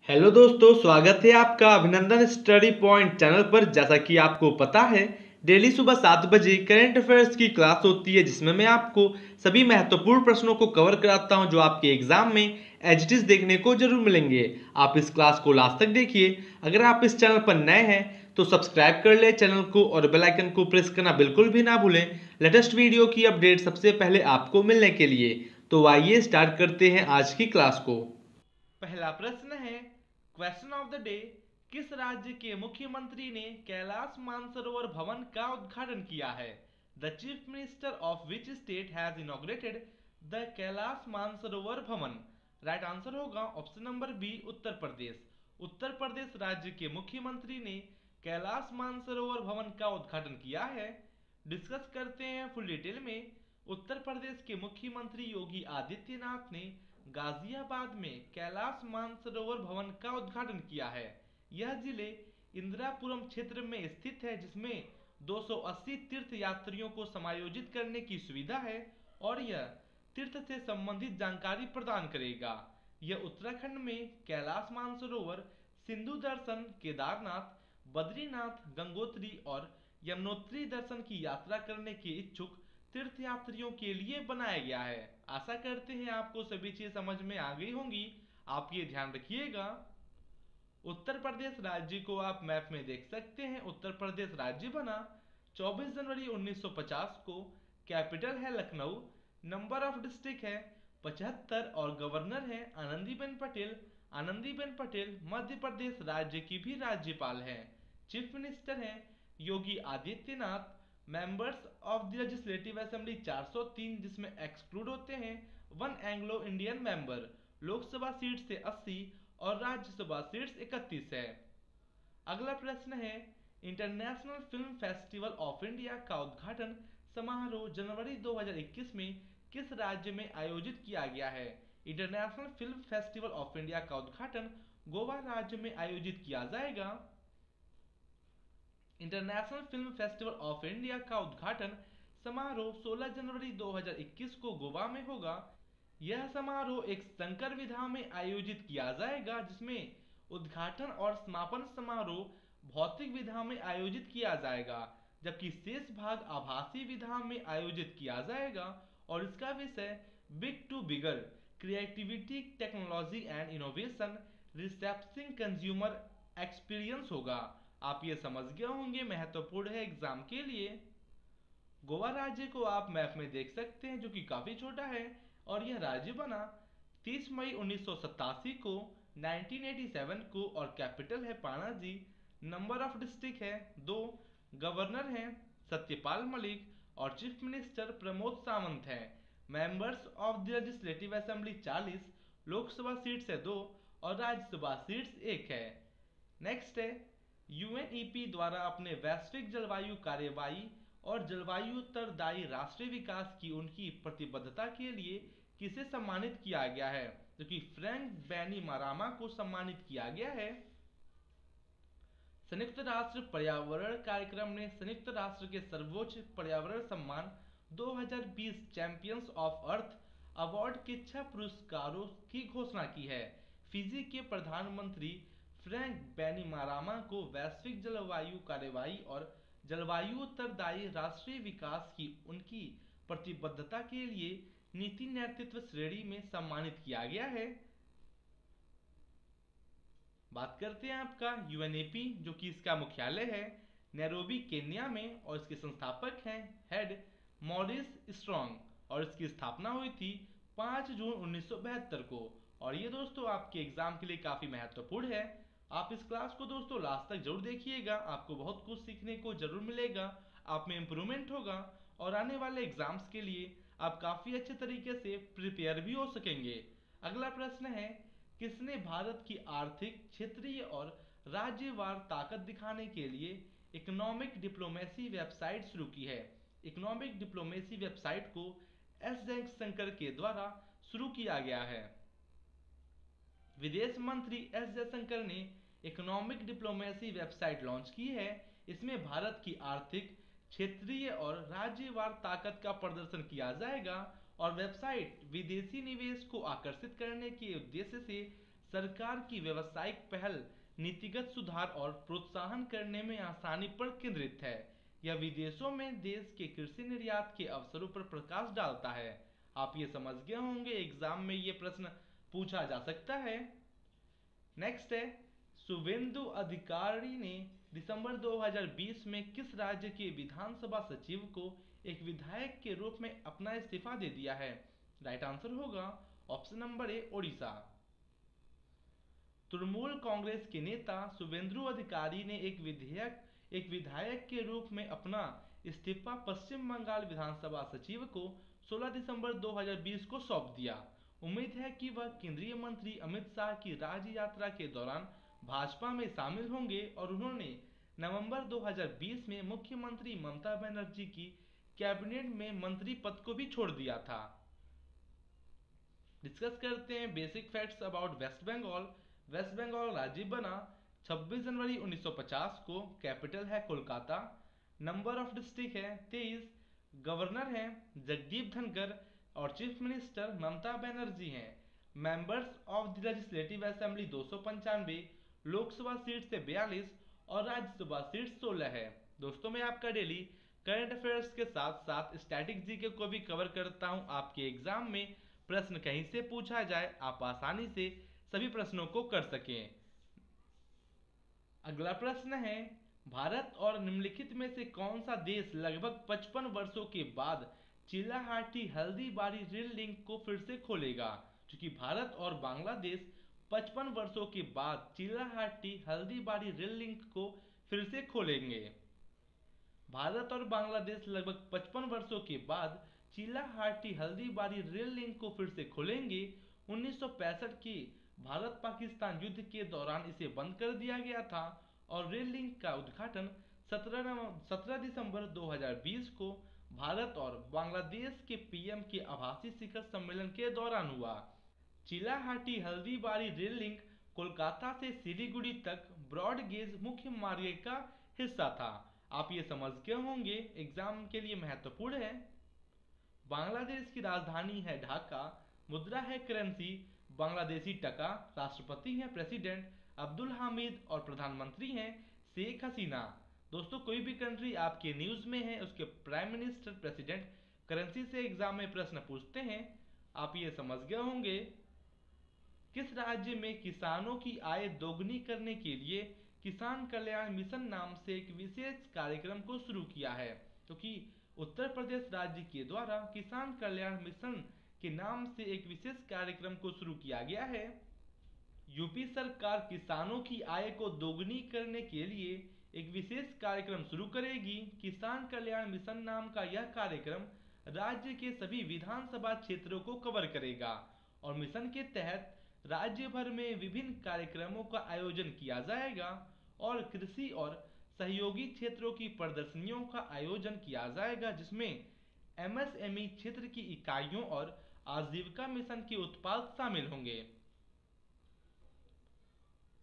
Hello दोस्तों, स्वागत है आपका अभिनंदन स्टडी पॉइंट चैनल पर। जैसा कि आपको पता है, डेली सुबह 7 बजे करंट अफेयर्स की क्लास होती है, जिसमें मैं आपको सभी महत्वपूर्ण प्रश्नों को कवर कराता हूं जो आपके एग्जाम में एचटीज देखने को जरूर मिलेंगे। आप इस क्लास को लास्ट तक देखिए। अगर आप इस चैनल पर नए हैं तो सब्सक्राइब कर ले चैनल को और बेल आइकन को प्रेस करना बिल्कुल भी ना भूलें, लेटेस्ट वीडियो की अपडेट सबसे पहले आपको मिलने के लिए। तो आइए स्टार्ट करते हैं आज की क्लास को। पहला प्रश्न है, क्वेश्चन ऑफ द डे। किस राज्य के मुख्यमंत्री ने कैलाश मानसरोवर भवन का उद्घाटन किया है? The chief minister of which state has inaugurated the Kailash Mansarovar भवन? राइट आंसर होगा option number B, Uttar Pradesh. Uttar Pradesh राज्य के मुख्यमंत्री ने कैलाश मानसरोवर भवन का उद्घाटन किया है। डिस्कस करते हैं फुल डिटेल में। उत्तर प्रदेश के मुख्यमंत्री योगी आदित्यनाथ ने गाजियाबाद में कैलाश मानसरोवर भवन का उद्घाटन किया है। यह जिले इंदिरापुरम क्षेत्र में स्थित है, जिसमें 280 तीर्थ यात्रियों को समायोजित करने की सुविधा है और यह तीर्थ से संबंधित जानकारी प्रदान करेगा। यह उत्तराखंड में कैलाश मानसरोवर, सिंधु दर्शन, केदारनाथ, बद्रीनाथ, गंगोत्री और यमुनोत्री दर्शन की यात्रा करने के इच्छुक तीर्थयात्रियों के लिए बनाया गया है। आशा करते हैं आपको सभी चीज समझ में आ गई होंगी। आप ये ध्यान रखिएगा। उत्तर प्रदेश राज्य को आप मैप में देख सकते हैं। उत्तर प्रदेश राज्य बना 24 जनवरी 1950 को। कैपिटल है लखनऊ। नंबर ऑफ डिस्ट्रिक्ट है 75 और गवर्नर है आनंदीबेन पटेल। आनंदीबेन पटेल मध्य प्रदेश राज्य की भी राज्यपाल हैं। चीफ मिनिस्टर हैं Yogi Adityanath. Members of the legislative assembly 403, जिसमें एक्सक्लूड होते हैं 1 Anglo Indian member. Lok Sabha seat से 80 और राज्यसभा सीट्स 31 है। अगला प्रश्न है, international film festival of India का उद्घाटन समारोह जनवरी 2021 में किस राज्य में आयोजित किया गया है? International film festival of India का उद्घाटन गोवा राज्य में आयोजित किया जाएगा। International film festival of India का उद्घाटन समारोह 16 जनवरी 2021 को गोवा में होगा। यह समारोह एक संकर विधा में आयोजित किया जाएगा, जिसमें उद्घाटन और समापन समारोह भौतिक विधा में आयोजित किया जाएगा, जबकि शेष भाग आभासी विधा में आयोजित किया जाएगा। और इसका विषय big to bigger, creativity, technology and innovation, receiving consumer experience होगा। आप ये समझ गए होंगे, महत्वपूर्ण है एग्जाम के लिए। गोवा राज्य को आप मैप में देख सकते हैं, जो कि काफी छोटा है और यह राज्य बना 30 मई 1987 को, 1987 को और कैपिटल है पणाजी। नंबर ऑफ डिस्ट्रिक्ट है 2। गवर्नर हैं सत्यपाल मलिक और चीफ मिनिस्टर प्रमोद सावंत हैं। Members of the legislative assembly 40। Lok Sabha seats है 2 और राज्यसभा सीट्स 1 है। नेक्स्ट है, यूएनईपी द्वारा अपने वैश्विक जलवायु कार्यवाही और जलवायु उत्तरदायी राष्ट्रीय विकास की उनकी प्रतिबद्धता के लिए किसे सम्मानित किया गया है? जो कि फ्रैंक बैनिमारामा को सम्मानित किया गया है। संयुक्त राष्ट्र पर्यावरण कार्यक्रम ने संयुक्त राष्ट्र के सर्वोच्च पर्यावरण सम्मान 2020 चैंपियंस ऑफ अर्थ अवार्ड के 6 पुरस्कारों की घोषणा की है। फिजी के प्रधानमंत्री फ्रैंक बैनिमारामा को वैश्विक जलवायु कार्यवाही और जलवायु उत्तरदायी राष्ट्रीय विकास की उनकी प्रतिबद्धता के लिए नीति नेतृत्व श्रेणी में सम्मानित किया गया है। बात करते हैं आपका यूएनएपी, जो कि इसका मुख्यालय है नैरोबी केन्या में और इसके संस्थापक हैं हेड मॉरिस स्ट्रॉन्ग और इसकी स्थापना हुई थी 5 जून 1972 को। और ये दोस्तों आपके एग्जाम के लिए काफी महत्वपूर्ण है। आप इस क्लास को दोस्तों लास्ट तक जरूर देखिएगा, आपको बहुत कुछ सीखने को जरूर मिलेगा, आप में इंप्रूवमेंट होगा और आने वाले एग्जाम्स के लिए आप काफी अच्छे तरीके से प्रिपेयर भी हो सकेंगे। अगला प्रश्न है, किसने भारत की आर्थिक, क्षेत्रीय और राज्यवार ताकत दिखाने के लिए इकोनॉमिक डिप्लोमेसी वेबसाइट शुरू की है? इकोनॉमिक डिप्लोमेसी वेबसाइट को एस जयशंकर के द्वारा शुरू किया गया है। विदेश मंत्री एस जयशंकर ने इकोनॉमिक डिप्लोमेसी वेबसाइट लॉन्च की है। इसमें भारत की आर्थिक, क्षेत्रीय और राज्यवार ताकत का प्रदर्शन किया जाएगा और वेबसाइट विदेशी निवेश को आकर्षित करने के उद्देश्य से सरकार की व्यावसायिक पहल नीतिगत सुधार और प्रोत्साहन करने में आसानी पर केंद्रित है। यह विदेशों में देश के कृषि निर्यात के अवसरों पर प्रकाश डालता है। आप ये समझ गए होंगे, एग्जाम में ये प्रश्न पूछा जा सकता है। नेक्स्ट है, शुभेंदु अधिकारी ने दिसंबर 2020 में किस राज्य के विधानसभा सचिव को एक विधायक के रूप में अपना इस्तीफा दे दिया है? राइट आंसर होगा option number A, Odisha. Trinamool Congress के नेता शुभेंदु अधिकारी ने एक विधायक के रूप में अपना इस्तीफा पश्चिम बंगाल विधानसभा सचिव को 16 दिसंबर 2020 को सौंप दिया। उम्मीद है कि वह केंद्रीय मंत्री अमित शाह की राज्य यात्रा के दौरान भाजपा में शामिल होंगे और उन्होंने नवंबर 2020 में मुख्यमंत्री ममता बनर्जी की कैबिनेट में मंत्री पद को भी छोड़ दिया था। डिस्कस करते हैं basic facts about West Bengal. West Bengal राज्य बना 26 जनवरी 1950 को। कैपिटल है कोलकाता। नंबर ऑफ डिस्ट्रिक्ट है 23। गवर्नर है जगदीप धनखड़ और चीफ मिनिस्टर ममता बनर्जी हैं। Members of the legislative assembly 295, Lok Sabha seat से 42 और राज्यसभा सीट 16 है। दोस्तों मैं आपका डेली करंट अफेयर्स के साथ साथ स्टैटिक जीके को भी कवर करता हूं। आपके एग्जाम में प्रश्न कहीं से पूछा जाए, आप आसानी से सभी प्रश्नों को कर सकें। अगला प्रश्न है, भारत और निम्नलिखित में से कौन सा देश लगभग 55 वर्षों के बाद चिलाहाटी हल्दीबारी रेल लिंक को फिर से खोलेगा? क्योंकि भारत और बांग्लादेश 55 वर्षों के बाद चिलाहाटी हल्दीबारी रेल लिंक को फिर से खोलेंगे। भारत और बांग्लादेश लगभग 55 वर्षों के बाद चिलाहाटी हल्दीबारी रेल लिंक को फिर से खोलेंगे। 1965 के भारत पाकिस्तान युद्ध के दौरान इसे बंद कर दिया गया था और रेल लिंक का उद्घाटन 17 दिसंबर 2020 को भारत और बांग्लादेश के पीएम के आभासी शिखर सम्मेलन के दौरान हुआ। चिलाहाटी हल्दीबारी रेल लिंक कोलकाता से सिलीगुड़ी तक ब्रॉड गेज मुख्य मार्ग का हिस्सा था। आप ये समझ गए होंगे, एग्जाम के लिए महत्वपूर्ण है। बांग्लादेश की राजधानी है ढाका। मुद्रा है करेंसी बांग्लादेशी टका। राष्ट्रपति हैं प्रेसिडेंट अब्दुल हामिद और प्रधानमंत्री हैं शेख हसीना। दोस्तों कोई भी कंट्री आपके न्यूज में है उसके प्राइम मिनिस्टर प्रेसिडेंट करेंसी से एग्जाम में प्रश्न पूछते हैं। आप ये समझ गए होंगे। किस राज्य में किसानों की आय दोगुनी करने के लिए किसान कल्याण मिशन नाम से एक विशेष कार्यक्रम को शुरू किया है? क्योंकि उत्तर प्रदेश राज्य के द्वारा किसान कल्याण मिशन के नाम से एक विशेष कार्यक्रम को शुरू किया गया है। यूपी सरकार किसानों की आय को दोगुनी करने के लिए एक विशेष कार्यक्रम शुरू करेगी। किसान कल्याण मिशन नाम का यह कार्यक्रम राज्य के सभी विधानसभा क्षेत्रों को कवर करेगा और मिशन के तहत राज्य भर में विभिन्न कार्यक्रमों का आयोजन किया जाएगा और कृषि और सहयोगी क्षेत्रों की प्रदर्शनियों का आयोजन किया जाएगा जिसमें एमएसएमई क्षेत्र की इकाइयों और आजीविका मिशन के उत्पाद शामिल होंगे।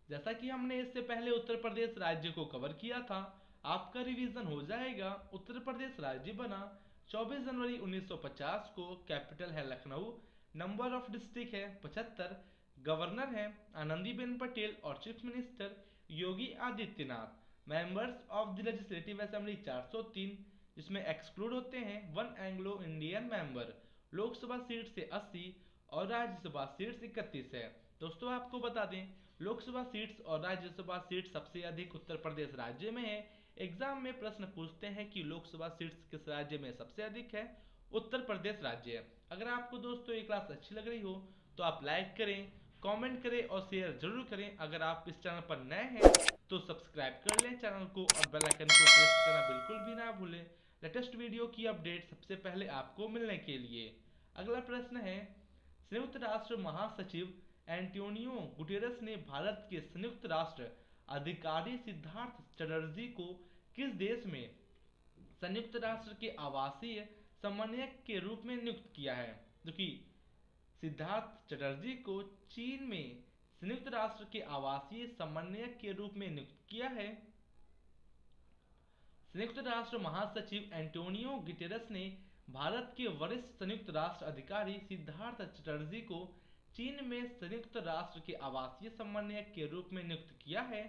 जैसा कि हमने इससे पहले उत्तर प्रदेश राज्य को कवर किया था, आपका रिवीजन हो जाएगा। उत्तर प्रदेश राज्य बना 24 जनवरी 1950 को। कैपिटल है लखनऊ। नंबर ऑफ डिस्ट्रिक्ट है 75। गवर्नर है आनंदीबेन पटेल और chief minister Yogi Adityanath. Members of the legislative assembly 403, जिसमें एक्सक्लूड होते हैं 1 Anglo Indian member. Lok Sabha seat से 80 और राज्यसभा सीट से 31 है। दोस्तों आपको बता दें, लोकसभा सीट्स और राज्यसभा सीट सबसे अधिक उत्तर प्रदेश राज्य में है। एग्जाम में प्रश्न पूछते हैं कि लोकसभा सीट्स किस राज्य में सबसे अधिक है? उत्तर प्रदेश राज्य। अगर आपको दोस्तों ये क्लास अच्छी लग रही हो तो आप लाइक करें, कमेंट करें और शेयर जरूर करें। अगर आप इस चैनल पर नए हैं तो सब्सक्राइब कर लें चैनल को और बेल आइकन को प्रेस करना बिल्कुल भी ना भूलें लेटेस्ट वीडियो की अपडेट सबसे पहले आपको मिलने के लिए। अगला प्रश्न है, संयुक्त राष्ट्र महासचिव एंटोनियो गुटेरस ने भारत के संयुक्त राष्ट्र अधिकारी सिद्धार्थ चटर्जी को किस देश में संयुक्त राष्ट्र के आवासीय समन्वयक के रूप में नियुक्त किया है? जो कि सिद्धार्थ चटर्जी को चीन में संयुक्त राष्ट्र के आवासीय समन्वयक के रूप में नियुक्त किया है। संयुक्त राष्ट्र महासचिव एंटोनियो गुटेरस ने भारत के वरिष्ठ संयुक्त राष्ट्र अधिकारी सिद्धार्थ चटर्जी को चीन में संयुक्त राष्ट्र के आवासीय समन्वयक के रूप में नियुक्त किया है।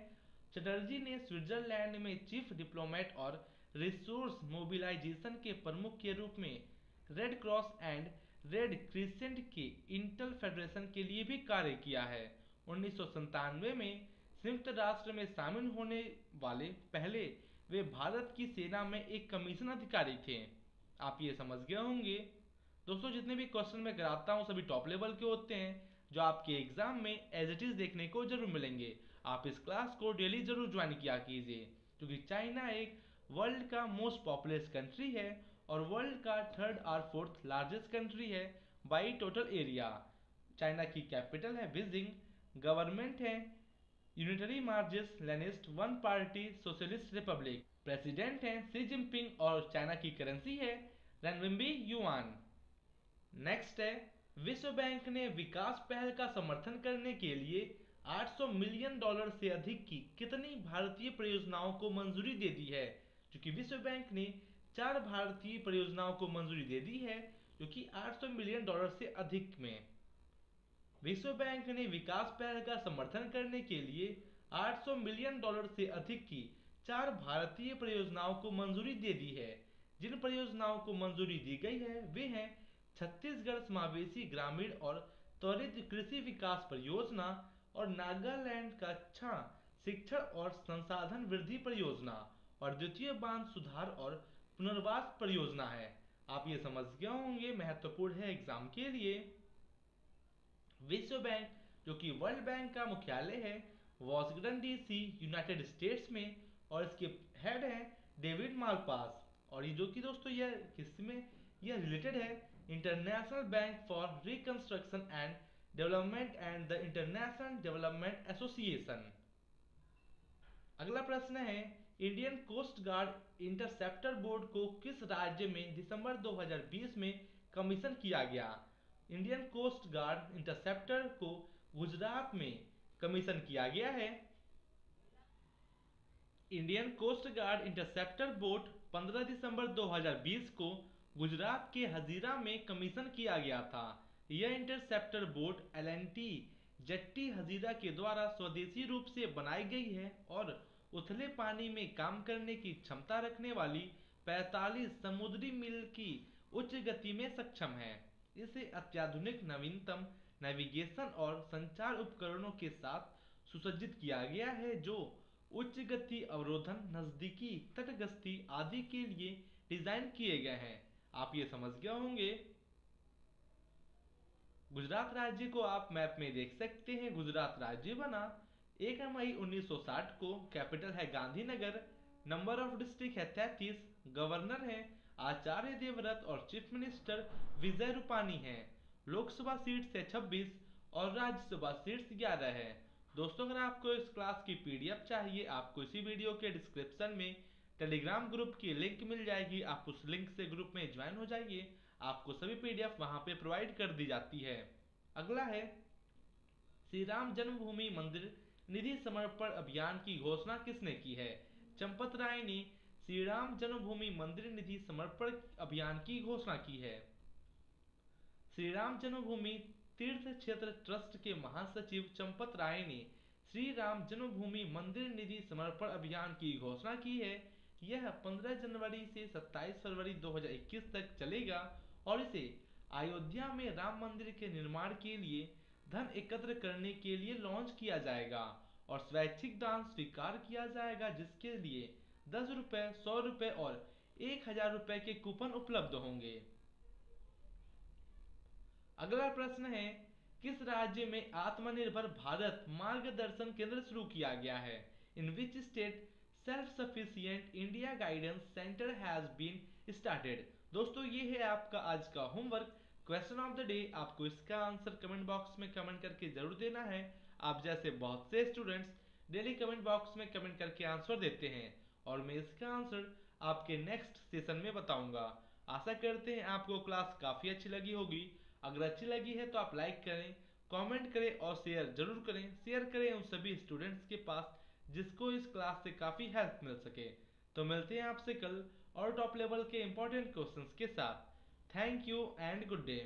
चटर्जी ने स्विट्जरलैंड में चीफ डिप्लोमेट और रिसोर्स मोबिलाइजेशन के प्रमुख के रूप में red cross and red crescent के इंटर फेडरेशन के लिए भी कार्य किया है। 1997 में संयुक्त राष्ट्र में शामिल होने वाले पहले वे भारत की सेना में एक कमीशन अधिकारी थे। आप ये समझ गए होंगे। दोस्तों, जितने भी क्वेश्चन मैं कराता हूँ सभी टॉप लेवल के होते हैं, जो आपके एग्जाम में एज इट इज देखने को जरूर मिलेंगे। आप इस क्लास को डेली जरूर ज्वाइन किया कीजिए, क्योंकि चाइना एक वर्ल्ड का मोस्ट पॉपुलस कंट्री है और वर्ल्ड का थर्ड और फोर्थ लार्जेस्ट कंट्री है बाई टोटल एरिया। चाइना की कैपिटल है बीजिंग, गवर्नमेंट है unitary Marxist Leninist one party socialist Republic, president है शी जिनपिंग और चाइना की करेंसी है रेनमिनबी युआन। नेक्स्ट है, विश्व बैंक ने विकास पहल का समर्थन करने के लिए $800 मिलियन से अधिक की कितनी भारतीय परियोजनाओं को मंजूरी दे दी है? क्योंकि विश्व बैंक ने 4 भारतीय परियोजनाओं को मंजूरी दे दी है, जो कि $800 मिलियन से अधिक में। विश्व बैंक ने विकास पहल का समर्थन करने के लिए $800 मिलियन से अधिक की 4 भारतीय परियोजनाओं को मंजूरी दे दी है। जिन परियोजनाओं को मंजूरी दी गई है वे हैं छत्तीसगढ़ समावेशी ग्रामीण और त्वरित कृषि विकास परियोजना और नागालैंड कक्षा शिक्षण और संसाधन वृद्धि परियोजना और द्वितीय बांध सुधार और पुनर्वास परियोजना है। आप ये समझ गए होंगे, महत्वपूर्ण है एग्जाम के लिए। विश्व बैंक, जो कि वर्ल्ड बैंक का मुख्यालय है वॉशिंगटन डीसी यूनाइटेड स्टेट्स में, और इसके हेड है डेविड मालपास। और ये जो कि दोस्तों यह किसमें यह रिलेटेड है, International Bank for Reconstruction and Development and the International Development Association. अगला प्रश्न है, Indian Coast Guard interceptor board को किस राज्य में दिसंबर 2020 में कमीशन किया गया? इंडियन कोस्ट गार्ड इंटरसेप्टर को गुजरात में कमीशन किया गया है। Indian Coast Guard interceptor board 15 दिसंबर 2020 को गुजरात के हजीरा में कमीशन किया गया था। यह interceptor boat L&T jetty Hazira के द्वारा स्वदेशी रूप से बनाई गई है और उथले पानी में काम करने की क्षमता रखने वाली 45 समुद्री मील की उच्च गति में सक्षम है। इसे अत्याधुनिक नवीनतम नेविगेशन और संचार उपकरणों के साथ सुसज्जित किया गया है, जो उच्च गति अवरोधन, नजदीकी तटगस्ती आदि के लिए डिजाइन किए गए हैं। आप ये समझ गए होंगे। गुजरात राज्य को आप मैप में देख सकते हैं। गुजरात राज्य बना 1 मई 1960 को। कैपिटल है गांधीनगर। नंबर ऑफ डिस्ट्रिक्ट है 33। गवर्नर है आचार्य देवव्रत और चीफ मिनिस्टर विजय रूपानी है। लोकसभा सीट्स है 26 और राज्यसभा सीट्स 11 है। दोस्तों, अगर आपको इस क्लास की पीडीएफ चाहिए, आपको इसी वीडियो के डिस्क्रिप्शन में टेलीग्राम ग्रुप की लिंक मिल जाएगी। आप उस लिंक से ग्रुप में ज्वाइन हो जाइए, आपको सभी पीडीएफ वहां पे प्रोवाइड कर दी जाती है। अगला है, श्री राम जन्मभूमि मंदिर निधि समर्पण अभियान की घोषणा किसने की है? चंपत राय ने श्री राम जन्मभूमि मंदिर निधि समर्पण अभियान की घोषणा की है। श्री राम जन्मभूमि तीर्थ क्षेत्र ट्रस्ट के महासचिव चंपत राय ने श्री राम जन्मभूमि मंदिर निधि समर्पण अभियान की घोषणा की है। यह 15 जनवरी से 27 फरवरी 2021 तक चलेगा और इसे अयोध्या में राम मंदिर के निर्माण के लिए धन एकत्र करने के लिए लॉन्च किया जाएगा और स्वैच्छिक दान स्वीकार किया जाएगा, जिसके लिए 10 रुपए, 100 रुपए और 1000 रुपए के कूपन उपलब्ध होंगे। अगला प्रश्न है, किस राज्य में आत्मनिर्भर भारत मार्गदर्शन केंद्र शुरू किया गया है? In which state self sufficient India guidance centre has been started? दोस्तों, ये है आपका आज का homework, question of the day. आपको इसका आंसर कमेंट बॉक्स में कमेंट करके जरूर देना है। आप जैसे बहुत से स्टूडेंट्स डेली कमेंट बॉक्स में कमेंट करके आंसर देते हैं और मैं इसका आंसर आपके नेक्स्ट सेशन में बताऊंगा। आशा करते हैं आपको क्लास काफी अच्छी लगी होगी। अगर अच्छी लगी है तो आप लाइक करें, कमेंट करें और शेयर जरूर करें। शेयर करें उन सभी स्टूडेंट्स के पास जिसको इस क्लास से काफी हेल्प मिल सके। तो मिलते हैं आपसे कल और टॉप लेवल के इंपॉर्टेंट क्वेश्चंस के साथ। Thank you and good day.